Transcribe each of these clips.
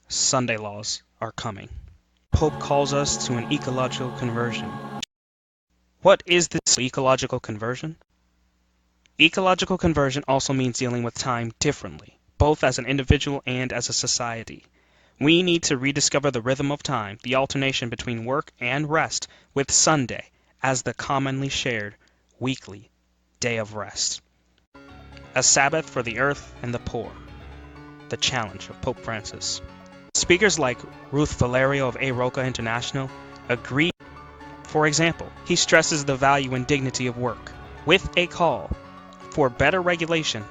Sunday laws are coming. Pope calls us to an ecological conversion. What is this ecological conversion? Ecological conversion also means dealing with time differently, both as an individual and as a society. We need to rediscover the rhythm of time, the alternation between work and rest, with Sunday as the commonly shared weekly day of rest. A Sabbath for the earth and the poor. The challenge of Pope Francis. Speakers like Ruth Valerio of Roca International agree. For example, he stresses the value and dignity of work, with a call for better regulation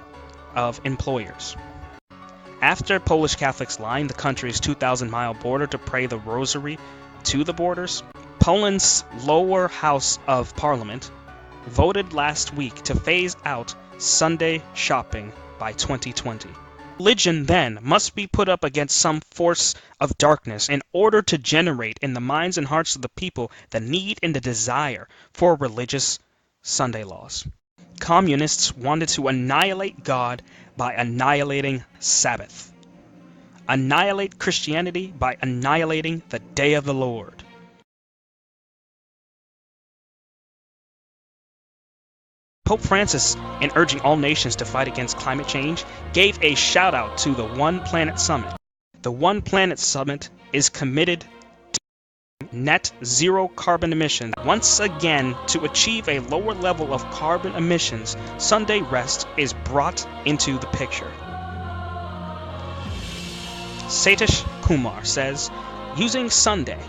of employers. After Polish Catholics lined the country's 2,000-mile border to pray the rosary to the borders, Poland's lower house of parliament voted last week to phase out Sunday shopping by 2020. Religion, then, must be put up against some force of darkness in order to generate in the minds and hearts of the people the need and the desire for religious Sunday laws. Communists wanted to annihilate God by annihilating Sabbath. Annihilate Christianity by annihilating the day of the Lord. Pope Francis, in urging all nations to fight against climate change, gave a shout-out to the One Planet Summit. The One Planet Summit is committed to net zero carbon emissions. Once again, to achieve a lower level of carbon emissions, Sunday rest is brought into the picture. Satish Kumar says, using Sunday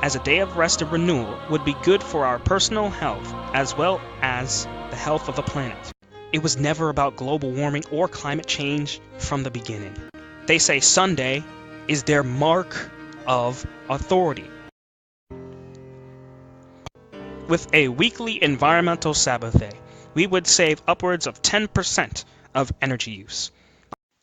as a day of rest and renewal would be good for our personal health as well as the health of the planet. It was never about global warming or climate change from the beginning. They say Sunday is their mark of authority. With a weekly environmental Sabbath day, we would save upwards of 10% of energy use.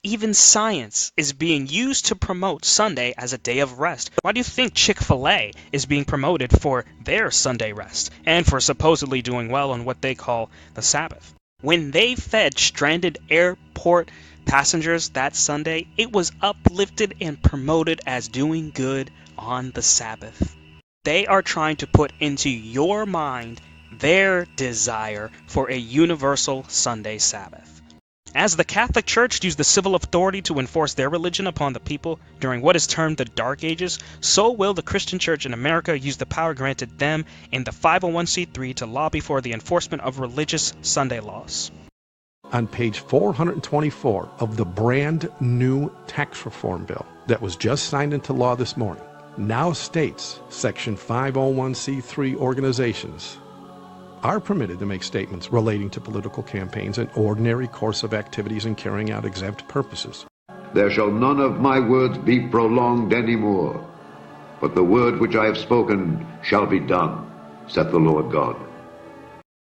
Even science is being used to promote Sunday as a day of rest. Why do you think Chick-fil-A is being promoted for their Sunday rest and for supposedly doing well on what they call the Sabbath? When they fed stranded airport passengers that Sunday, it was uplifted and promoted as doing good on the Sabbath. They are trying to put into your mind their desire for a universal Sunday Sabbath. As the Catholic Church used the civil authority to enforce their religion upon the people during what is termed the Dark Ages, so will the Christian Church in America use the power granted them in the 501c3 to lobby for the enforcement of religious Sunday laws. On page 424 of the brand new tax reform bill that was just signed into law this morning, now states Section 501c3 organizations are permitted to make statements relating to political campaigns and ordinary course of activities in carrying out exempt purposes. There shall none of my words be prolonged any more, but the word which I have spoken shall be done, saith the Lord God.